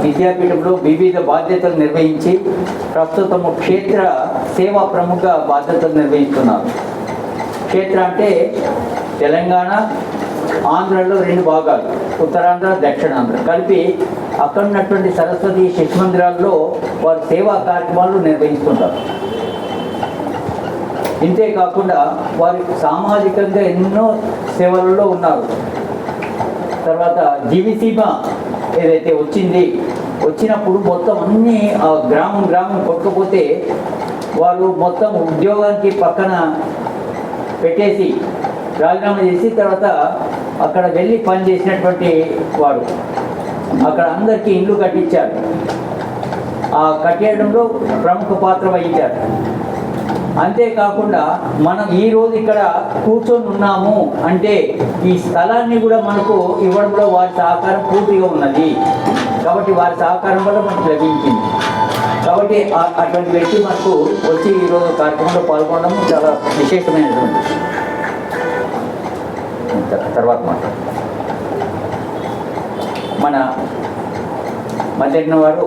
విద్యాపీఠంలో వివిధ బాధ్యతలు నిర్వహించి ప్రస్తుతము క్షేత్ర సేవా ప్రముఖ బాధ్యతలు నిర్వహిస్తున్నారు. క్షేత్ర అంటే తెలంగాణ, ఆంధ్రలో 2 భాగాలు, ఉత్తరాంధ్ర, దక్షిణాంధ్ర కలిపి అక్కడ ఉన్నటువంటి సరస్వతి శిశు మందిరాల్లో వారు సేవా కార్యక్రమాలు నిర్వహిస్తుంటారు. ఇంతేకాకుండా వారు సామాజికంగా ఎన్నో సేవలలో ఉన్నారు. తర్వాత జీవిసీమ ఏదైతే వచ్చినప్పుడు మొత్తం అన్నీ గ్రామం కొట్టుకపోతే వారు మొత్తం ఉద్యోగానికి పక్కన పెట్టేసి రాజీనామా చేసి తర్వాత అక్కడ వెళ్ళి పని చేసినటువంటి వాడు అక్కడ అందరికీ ఇల్లు కట్టించారు. ఆ కట్టేయడంలో ప్రముఖ పాత్ర వహించారు. అంతేకాకుండా మనం ఈరోజు ఇక్కడ కూర్చొని ఉన్నాము అంటే ఈ స్థలాన్ని కూడా మనకు ఇవ్వడంలో వారి సహకారం పూర్తిగా ఉన్నది. కాబట్టి వారి సహకారం వల్ల మనకు లభించింది. కాబట్టి అటువంటి వ్యక్తి మనకు వచ్చి ఈరోజు కార్యక్రమంలో పాల్గొనడం చాలా విశేషమైనటువంటి. తర్వాత మన మధ్యన వారు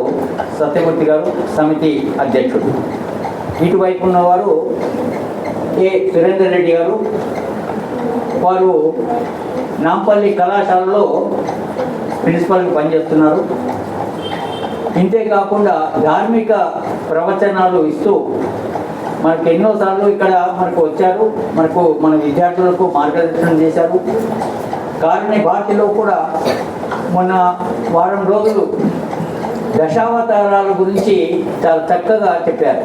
సత్యమూర్తి గారు, సమితి అధ్యక్షుడు. ఇటువైపు ఉన్నవారు సురేందర్ రెడ్డి గారు, వారు నాంపల్లి కళాశాలలో ప్రిన్సిపల్గా పనిచేస్తున్నారు. ఇంతేకాకుండా ధార్మిక ప్రవచనాలు ఇస్తూ మనకు ఎన్నోసార్లు ఇక్కడ మనకు వచ్చారు, మన విద్యార్థులకు మార్గదర్శనం చేశారు. కారుణ్య భారతిలో కూడా మొన్న వారం రోజులు దశావతారాల గురించి చాలా చక్కగా చెప్పారు.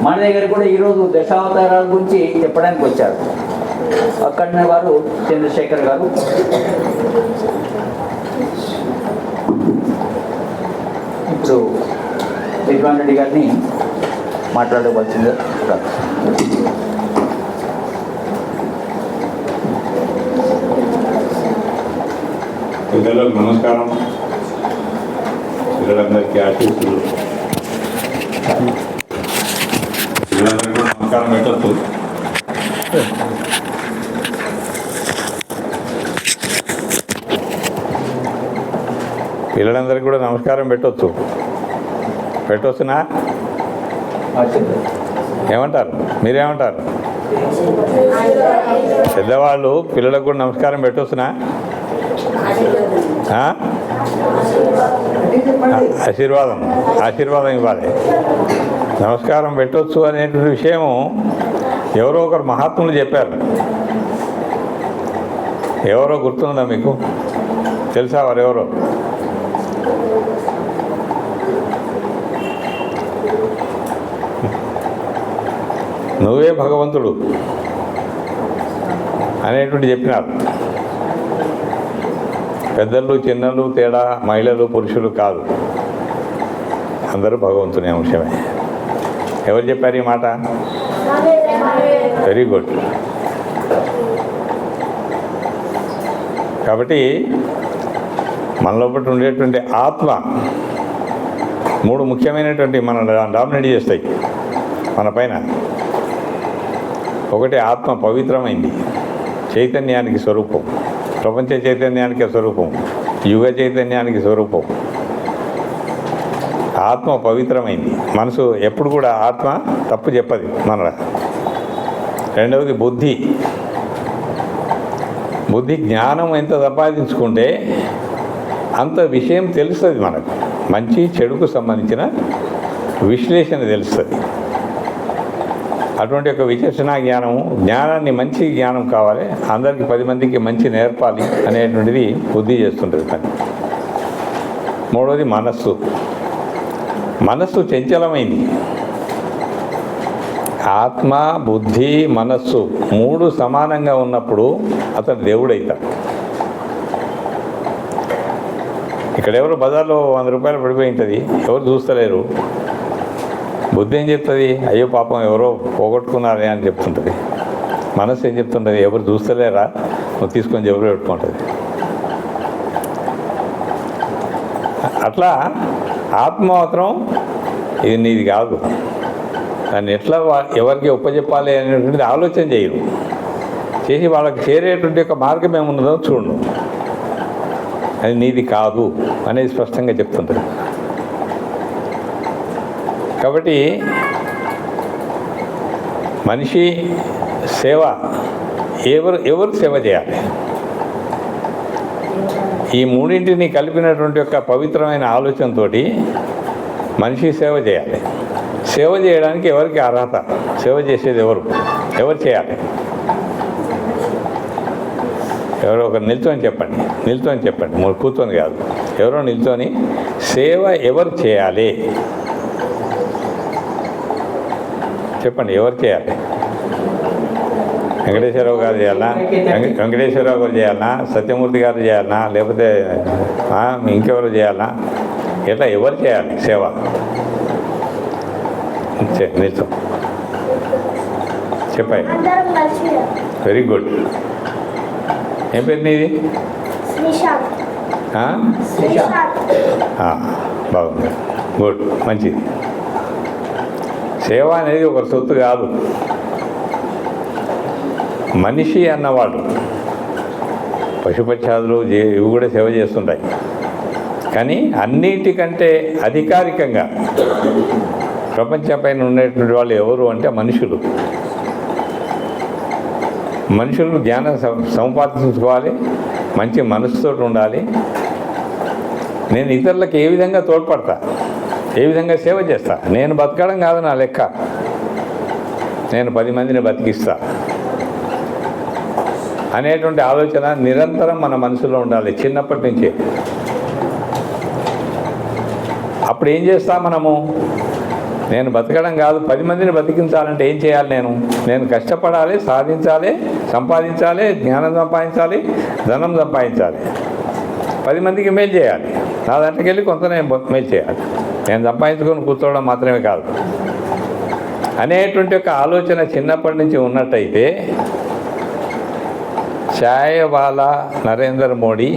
మన దగ్గర కూడా ఈరోజు దశావతారాల గురించి చెప్పడానికి వచ్చారు. అక్కడనే వారు చంద్రశేఖర్ గారు. ఇప్పుడు విద్వాన్ రెడ్డి గారిని మాట్లాడవలసింది. పిల్లలకు నమస్కారం. పిల్లలందరికీ ఆశీస్సులు. పిల్లలందరికీ కూడా నమస్కారం పెట్టచ్చు. పిల్లలందరికీ కూడా నమస్కారం పెట్టవచ్చునా? ఏమంటారు? మీరేమంటారు? పెద్దవాళ్ళు పిల్లలకు కూడా నమస్కారం పెట్టవచ్చునా? ఆశీర్వాదం ఇవ్వాలి. నమస్కారం పెట్టవచ్చు అనేటువంటి విషయము ఎవరో ఒకరు మహాత్ములు చెప్పారు. ఎవరో గుర్తుందా మీకు? తెలుసా వారు ఎవరో? నువ్వే భగవంతుడు అనేటువంటి చెప్పినారు. పెద్దలు చిన్నలు తేడా, మహిళలు పురుషులు కాదు, అందరూ భగవంతుని అంశమే. ఎవరు చెప్పారు ఈ మాట? Very good. కాబట్టి మన లోపల ఉండేటువంటి ఆత్మ 3 ముఖ్యమైనటువంటి మన డామినేట్ చేస్తాయి మన పైన. ఒకటి, ఆత్మ పవిత్రమైంది, చైతన్యానికి స్వరూపం, ప్రపంచ చైతన్యానికి స్వరూపం, యుగ చైతన్యానికి స్వరూపం. ఆత్మ పవిత్రమైంది. మనసు ఎప్పుడు కూడా ఆత్మ తప్పు చెప్పది మన. రెండవది బుద్ధి జ్ఞానం ఎంత సంపాదించుకుంటే అంత విషయం తెలుస్తుంది మనకు. మంచి చెడుకు సంబంధించిన విశ్లేషణ తెలుస్తుంది. అటువంటి ఒక విచక్షణ జ్ఞానాన్ని మంచి జ్ఞానం కావాలి, అందరికీ 10 మందికి మంచి నేర్పాలి అనేటువంటిది బుద్ధి చేస్తుంటుంది పని. మూడవది మనస్సు చంచలమైంది. ఆత్మ, బుద్ధి, మనస్సు 3 సమానంగా ఉన్నప్పుడు అతను దేవుడైతాడు. ఇక్కడ ఎవరు బజార్లో 100 రూపాయలు పడిపోయి ఉంటుంది, ఎవరు చూస్తలేరు. బుద్ధి ఏం చెప్తుంది? అయ్యో పాపం ఎవరో పోగొట్టుకున్నారే అని చెప్తుంటుంది. మనస్సు ఏం చెప్తుంటుంది? ఎవరు చూస్తలేరా, నువ్వు తీసుకొని జబ్బులు పెట్టుకుంటుంది. అట్లా ఆత్మ మాత్రం ఇది నీది కాదు, దాన్ని ఎట్లా ఎవరికి ఒప్పచెప్పాలి అనేటువంటిది ఆలోచన చేయరు. చేసి వాళ్ళకి చేరేటువంటి ఒక మార్గం ఏమున్నదో చూడు. అది నీది కాదు అనేది స్పష్టంగా చెప్తుంటుంది. కాబట్టి మనిషి సేవ ఎవరు సేవ చేయాలి? ఈ మూడింటిని కలిపినటువంటి యొక్క పవిత్రమైన ఆలోచనతో మనిషి సేవ చేయాలి. సేవ చేయడానికి ఎవరికి అర్హత? సేవ చేసేది ఎవరు చేయాలి? ఎవరో ఒకరు నిల్చొని చెప్పండి, కూర్చొని కాదు, ఎవరో నిల్చొని సేవ ఎవరు చేయాలి చెప్పండి. ఎవరు చేయాలి? వెంకటేశ్వరరావు గారు చేయాలనా? వెంకటేశ్వరరావు గారు చేయాలనా? సత్యమూర్తి గారు చేయాలనా? లేకపోతే ఇంకెవరు చేయాలనా? ఎట్లా ఎవరు చేయాలి సేవ? నిల్చో చెప్పాయి. Very good. ఏం పేరు నీది? బాగుంది, గుడ్, మంచిది. సేవ అనేది ఒక సొత్తు కాదు. మనిషి అన్నవాడు, పశుపక్షాదులు ఇవి కూడా సేవ చేస్తుంటాయి. కానీ అన్నిటికంటే అధికారికంగా ప్రపంచంపైన ఉండేటువంటి వాళ్ళు ఎవరు అంటే మనుషులు. మనుషులు జ్ఞానం సంపాదించుకోవాలి, మంచి మనసుతో ఉండాలి. నేను ఇతరులకు ఏ విధంగా తోడ్పడతా, ఏ విధంగా సేవ చేస్తా, నేను బతకడం కాదు నా లెక్క, నేను 10 మందిని బతికిస్తా అనేటువంటి ఆలోచన నిరంతరం మన మనసులో ఉండాలి చిన్నప్పటి నుంచే. అప్పుడు ఏం చేస్తా మనము? నేను బతకడం కాదు, 10 మందిని బతికించాలంటే ఏం చేయాలి? నేను కష్టపడాలి, సాధించాలి, సంపాదించాలి, జ్ఞానం సంపాదించాలి, ధనం సంపాదించాలి, 10 మందికి మేలు చేయాలి. నా దాంట్లోకి వెళ్ళి కొంత నేను మేలు చేయాలి. నేను సంపాదించుకొని కూర్చోవడం మాత్రమే కాదు అనేటువంటి ఒక ఆలోచన చిన్నప్పటి నుంచి ఉన్నట్టయితే, ఛాయవాలా నరేంద్ర మోడీ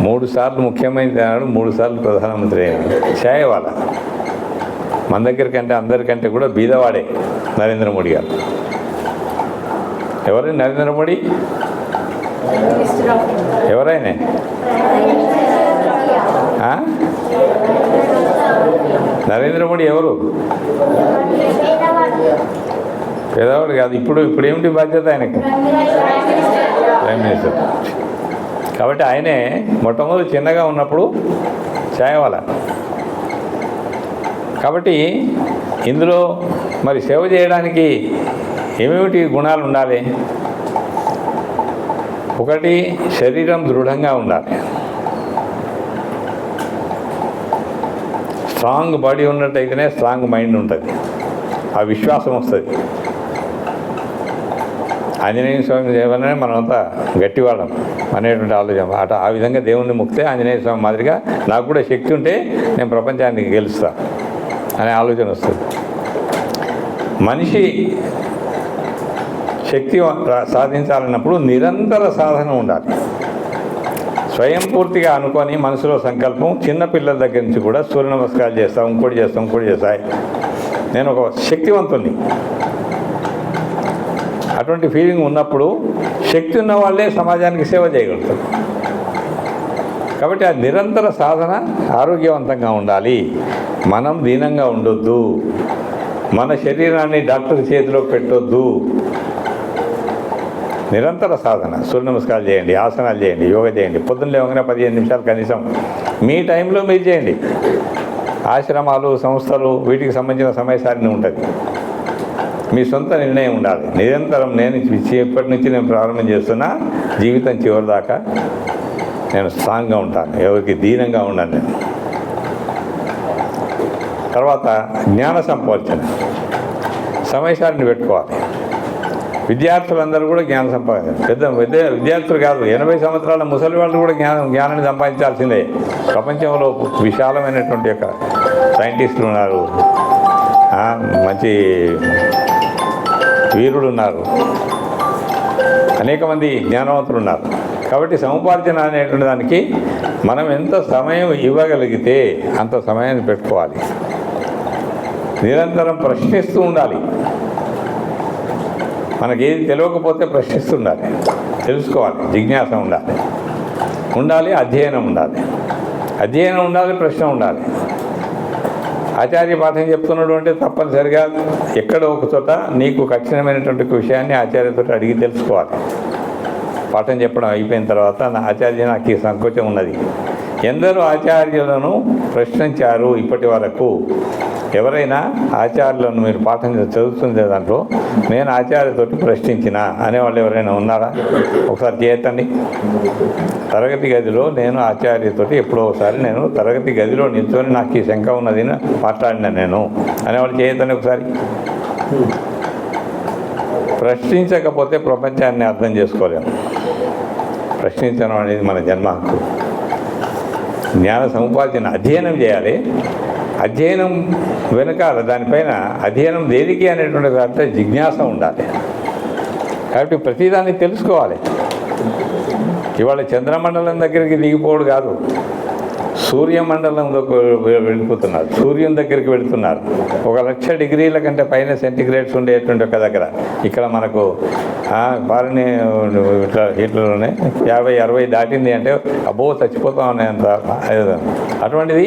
3 సార్లు ముఖ్యమంత్రి అన్నాడు, 3 సార్లు ప్రధానమంత్రి అయ్యాడు. ఛాయవాలా మన దగ్గరికంటే అందరికంటే కూడా బీదవాడే నరేంద్ర మోడీ గారు. ఎవరు నరేంద్ర మోడీ? ఎవరైనా నరేంద్ర మోడీ ఎవరు? పేదవాడు కాదు. ఇప్పుడు ఏమిటి బాధ్యత ఆయనకి? Prime minister. కాబట్టి ఆయనే మొట్టమొదటి చిన్నగా ఉన్నప్పుడు ఛాయవాలా. కాబట్టి ఇందులో మరి సేవ చేయడానికి ఏమేమిటి గుణాలు ఉండాలి? ఒకటి, శరీరం దృఢంగా ఉండాలి. స్ట్రాంగ్ బాడీ ఉన్నట్టయితేనే స్ట్రాంగ్ మైండ్ ఉంటుంది, ఆ విశ్వాసం వస్తుంది. ఆంజనేయ స్వామి దేవనే మనమంతా గట్టివాళ్ళం అనేటువంటి ఆలోచన. ఆ విధంగా దేవుణ్ణి మొక్కితే ఆంజనేయ స్వామి మాదిరిగా నాకు కూడా శక్తి ఉంటే నేను ప్రపంచానికి గెలుస్తా అనే ఆలోచన వస్తుంది. మనిషి శక్తి సాధించాలన్నప్పుడు నిరంతర సాధన ఉండాలి. స్వయం పూర్తిగా అనుకొని మనసులో సంకల్పం, చిన్నపిల్లల దగ్గర నుంచి కూడా సూర్య నమస్కారాలు చేస్తాం, ఇంకోటి చేస్తాయి, నేను ఒక శక్తివంతుని, అటువంటి ఫీలింగ్ ఉన్నప్పుడు శక్తి ఉన్న వాళ్ళే సమాజానికి సేవ చేయగలుగుతారు. కాబట్టి ఆ నిరంతర సాధన ఆరోగ్యవంతంగా ఉండాలి. మనం దీనంగా ఉండొద్దు, మన శరీరాన్ని డాక్టర్ చేతిలో పెట్టొద్దు. నిరంతర సాధన, సూర్య నమస్కారాలు చేయండి, ఆసనాలు చేయండి, యోగా చేయండి. పొద్దున్న లేవగానే 15 నిమిషాలు కనీసం మీ టైంలో మీరు చేయండి. ఆశ్రమాలు, సంస్థలు వీటికి సంబంధించిన సమయ సారిని ఉంటుంది. మీ సొంత నిర్ణయం ఉండాలి. నిరంతరం నేను ఎప్పటి నుంచి నేను ప్రారంభం చేస్తున్నా, జీవితం చివరి దాకా నేను స్ట్రాంగ్గా ఉంటాను, ఎవరికి దీనంగా ఉన్నాను నేను. తర్వాత జ్ఞాన సంపాదన, సమయసారిని పెట్టుకోవాలి. విద్యార్థులందరూ కూడా జ్ఞాన సంపాదన, పెద్ద విద్యార్థులు కాదు, 80 సంవత్సరాల ముసలి వాళ్ళు కూడా జ్ఞానాన్ని సంపాదించాల్సిందే. ప్రపంచంలో విశాలమైనటువంటి యొక్క సైంటిస్టులు ఉన్నారు, మంచి వీరులు ఉన్నారు, అనేక మంది జ్ఞానవంతులు ఉన్నారు. కాబట్టి సముపార్జన అనేటువంటి దానికి మనం ఎంత సమయం ఇవ్వగలిగితే అంత సమయాన్ని పెట్టుకోవాలి. నిరంతరం ప్రశ్నిస్తూ ఉండాలి. మనకేది తెలియకపోతే ప్రశ్నిస్తూ ఉండాలి, తెలుసుకోవాలి, జిజ్ఞాస ఉండాలి. ఉండాలి, అధ్యయనం ఉండాలి. అధ్యయనం ఉండాలి, ప్రశ్న ఉండాలి. ఆచార్య పాఠం చెప్తున్నాడు అంటే తప్పనిసరిగా ఎక్కడో ఒక చోట నీకు కఠినమైనటువంటి విషయాన్ని ఆచార్యతో అడిగి తెలుసుకోవాలి. పాఠం చెప్పడం అయిపోయిన తర్వాత నా ఆచార్య నాకు ఈ సంకోచం ఉన్నది. ఎందరో ఆచార్యులను ప్రశ్నించారు ఇప్పటి వరకు. ఎవరైనా ఆచార్యులను మీరు పాఠం చదువుతుంది దాంట్లో నేను ఆచార్యతోటి ప్రశ్నించిన అనేవాళ్ళు ఎవరైనా ఉన్నారా? ఒకసారి చేయతండి. తరగతి గదిలో నేను ఆచార్యతోటి ఎప్పుడో ఒకసారి నేను తరగతి గదిలో నిల్చొని నాకు ఈ శంక ఉన్నది మాట్లాడినా నేను అనేవాళ్ళు చేయతండి ఒకసారి. ప్రశ్నించకపోతే ప్రపంచాన్ని అర్థం చేసుకోలేము. ప్రశ్నించడం అనేది మన జన్మ హక్కు. జ్ఞాన సముపార్జన అధ్యయనం చేయాలి. అధ్యయనం వెనకాల దానిపైన అధ్యయనం దేనికి అనేటువంటి అంటే జిజ్ఞాస ఉండాలి. కాబట్టి ప్రతిదాన్ని తెలుసుకోవాలి. ఇవాళ చంద్రమండలం దగ్గరికి దిగిపోవడం కాదు, సూర్యమండలంలోకి వెళ్ళిపోతున్నారు, సూర్యుని దగ్గరికి వెళుతున్నారు. 1,00,000 డిగ్రీల కంటే పైన సెంటిగ్రేడ్స్ ఉండేటువంటి ఒక దగ్గర ఇక్కడ మనకు వారిని ఇట్లా హీట్లలోనే 50-60 దాటింది అంటే అబ్బో చచ్చిపోతాం అనేంత. అటువంటిది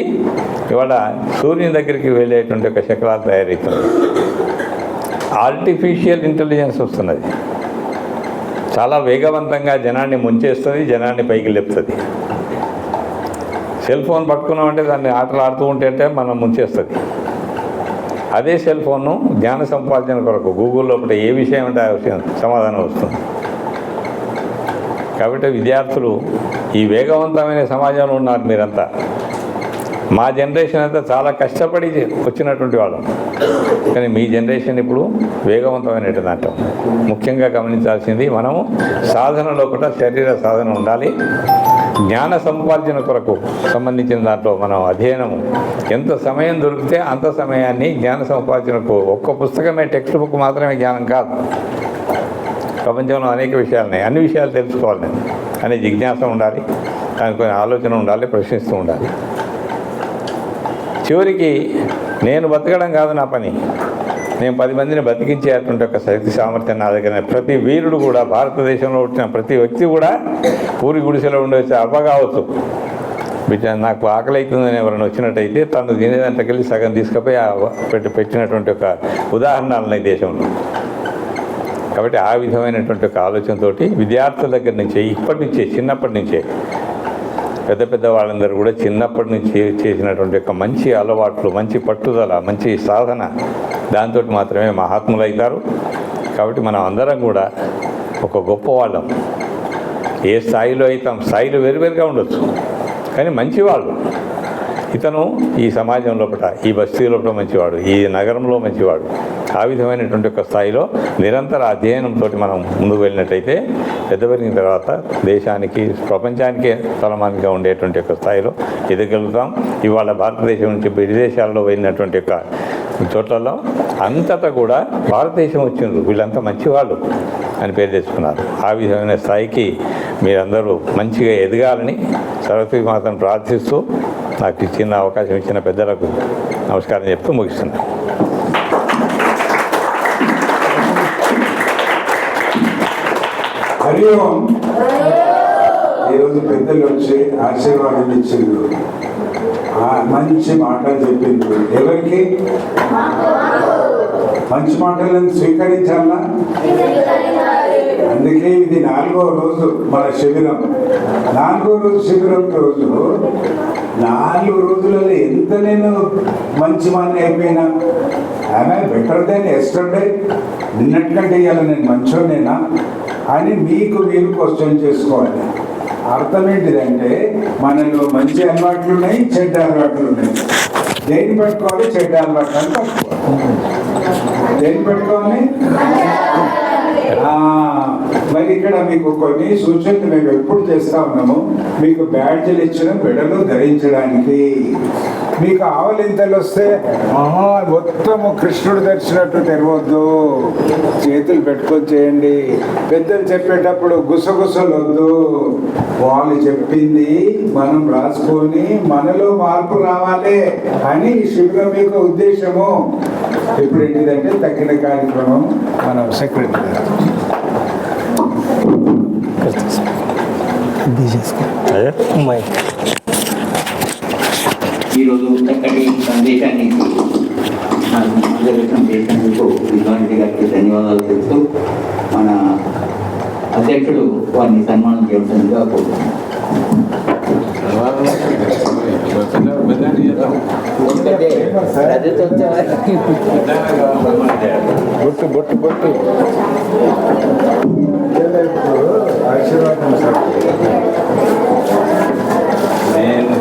ఇవాళ సూర్యుని దగ్గరికి వెళ్ళేటువంటి ఒక శకలాలు తయారవుతుంది. ఆర్టిఫిషియల్ ఇంటెలిజెన్స్ వస్తున్నది. చాలా వేగవంతంగా జనాన్ని ముంచేస్తుంది, జనాన్ని పైకి లేపుతుంది. సెల్ ఫోన్ పట్టుకున్నామంటే దాన్ని ఆటలు ఆడుతూ ఉంటే మనం ముంచేస్తుంది. అదే సెల్ ఫోన్ను జ్ఞాన సంపాదన కొరకు గూగుల్లో ఒకటి ఏ విషయం అంటే ఆ విషయం సమాధానం వస్తుంది. కాబట్టి విద్యార్థులు ఈ వేగవంతమైన సమాజంలో ఉన్నారు మీరంతా. మా జనరేషన్ అంతా చాలా కష్టపడి వచ్చినటువంటి వాళ్ళం, కానీ మీ జనరేషన్ ఇప్పుడు వేగవంతమైనటువంటి అంటాం. ముఖ్యంగా గమనించాల్సింది మనము సాధనలో కూడా శరీర సాధన ఉండాలి. జ్ఞాన సముపార్జన కొరకు సంబంధించిన దాంట్లో మనం అధ్యయనము ఎంత సమయం దొరికితే అంత సమయాన్ని జ్ఞాన సముపార్జనకు, ఒక్క పుస్తకమే టెక్స్ట్ బుక్ మాత్రమే జ్ఞానం కాదు. ప్రపంచంలో అనేక విషయాలు ఉన్నాయి, అన్ని విషయాలు తెలుసుకోవాలి నేను అనే జిజ్ఞాస ఉండాలి, దానికి కొన్ని ఆలోచన ఉండాలి, ప్రశ్నిస్తూ ఉండాలి. చివరికి నేను బతకడం కాదు నా పని, నేను 10 మందిని బతికించేటువంటి ఒక శక్తి సామర్థ్యం నా దగ్గర. ప్రతి వీరుడు కూడా, భారతదేశంలో పుట్టిన ప్రతి వ్యక్తి కూడా పూరి గుడిసెలో ఉండవచ్చు, అవ్వ కావచ్చు. నాకు ఆకలి అవుతుందని ఎవరైనా వచ్చినట్టయితే తను తినేదంటకెళ్ళి సగం తీసుకుపోయి పెట్టినటువంటి ఒక ఉదాహరణలు ఉన్నాయి దేశంలో. కాబట్టి ఆ విధమైనటువంటి ఒక ఆలోచనతో విద్యార్థుల దగ్గర నుంచే, ఇప్పటి నుంచే, చిన్నప్పటి నుంచే, పెద్ద పెద్ద వాళ్ళందరూ కూడా చిన్నప్పటి నుంచి చేసినటువంటి ఒక మంచి అలవాట్లు, మంచి పట్టుదల, మంచి సాధన, దాంతో మాత్రమే మహాత్ములు అవుతారు. కాబట్టి మనం అందరం కూడా ఒక గొప్పవాళ్ళం. ఏ స్థాయిలో అవుతాం, స్థాయిలు వేరువేరుగా ఉండొచ్చు, కానీ మంచివాళ్ళు. ఇతను ఈ సమాజం లోపల, ఈ బస్తీ లోపల మంచివాడు, ఈ నగరంలో మంచివాడు. ఆ విధమైనటువంటి ఒక స్థాయిలో నిరంతర అధ్యయనంతో మనం ముందుకు వెళ్ళినట్టయితే పెద్ద పెరిగిన తర్వాత దేశానికి, ప్రపంచానికే తలమానిగా ఉండేటువంటి ఒక స్థాయిలో ఎదగలుగుతాం. ఇవాళ భారతదేశం నుంచి విదేశాల్లో వెళ్ళినటువంటి యొక్క చోట్లలో అంతటా కూడా భారతదేశం వచ్చిండ్రు, వీళ్ళంతా మంచివాళ్ళు అని పేరు తెచ్చుకున్నారు. ఆ విధమైన స్థాయికి మీరందరూ మంచిగా ఎదగాలని సరస్వతి మాతను ప్రార్థిస్తూ నాకు ఇచ్చిన అవకాశం ఇచ్చిన పెద్దలకు నమస్కారం చెప్తూ ముగిస్తున్నాను. హరి ఓం. ఈరోజు పెద్దలు వచ్చి ఆశీర్వాదం ఇచ్చిండ్రు, మంచి మాటలు చెప్పిండ్రు. ఎవరికి మంచి మాటలను స్వీకరించాలా? అందుకే ఇది 4వ రోజు మన శిబిరం. 4వ రోజు శిబిరం రోజు 4 రోజులలో ఎంత నేను మంచి వాడిని అయిపోయినా, ఆమె బెటర్ దెన్ ఎస్టర్డే, నిన్నటికంటే ఇవాళ నేను మంచోనేనా అని మీకు మీరు క్వశ్చన్ చేసుకోవాలి. అర్థం ఏంటిదంటే మనలో మంచి అలవాట్లు ఉన్నాయి, చెడ్డ అలవాట్లు ఉన్నాయి. దేన్ని పట్టుకోవాలి? చెడ్డ అలవాట్లను పట్టుకోవాలి. దేన్ని పట్టుకోవాలి? మరి ఇక్కడ మీకు కొన్ని సూచనలు మేము ఎప్పుడు చేస్తా ఉన్నాము. మీకు బ్యాడ్జీలు ఇచ్చిన బిడలు ధరించడానికి. మీకు ఆవలింతలు వస్తే మొత్తము కృష్ణుడు తెరిచినట్టు తెరవద్దు, చేతులు పెట్టుకొని చేయండి. పెద్దలు చెప్పేటప్పుడు గుసగుసలు వద్దు, వాళ్ళు చెప్పింది మనం రాసుకొని మనలో మార్పు రావాలి అని ఈ శిబిరం యొక్క ఉద్దేశము. ఇప్పుడు ఏంటిదంటే తగిన కార్యక్రమం మనం సెక్రటరీ అదే ఈరోజు చక్కటి సందేశాన్ని మార్గదర్శనం చేసినందుకు విద్వాంతి గారికి ధన్యవాదాలు తెలుపుతూ మన అధ్యక్షుడు వారిని సన్మానం చేయవలసిందిగా కోరుతున్నాను. బొట్టు బొట్టు బొట్టు ఆశీర్వాదం సార్. నేను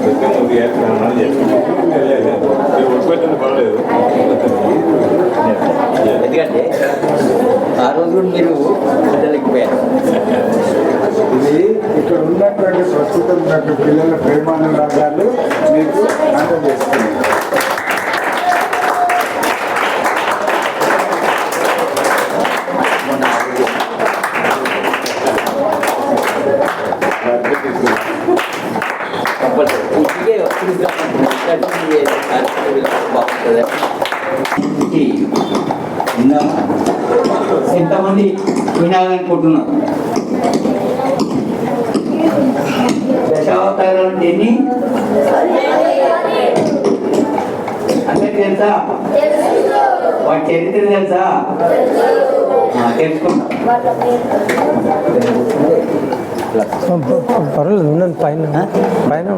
పర్వాలేదు. ఎందుకంటే ఆ రోజు కూడా మీరు వదలకపోయారు. ఇది ఇక్కడ ఉన్నటువంటి ప్రస్తుతం ఉన్నటువంటి పిల్లల ప్రేమానురాగాలు మీకు అందజేస్తుంది. ఎంతమంది వినాలనుకుంటున్నారు? దశావతారాలు ఎన్ని అందరికి తెలుసా? వాటి చరిత్ర తెలుసా? తెలుసుకుంటాం. పర్వాలేదు ఉన్నది పైన పైన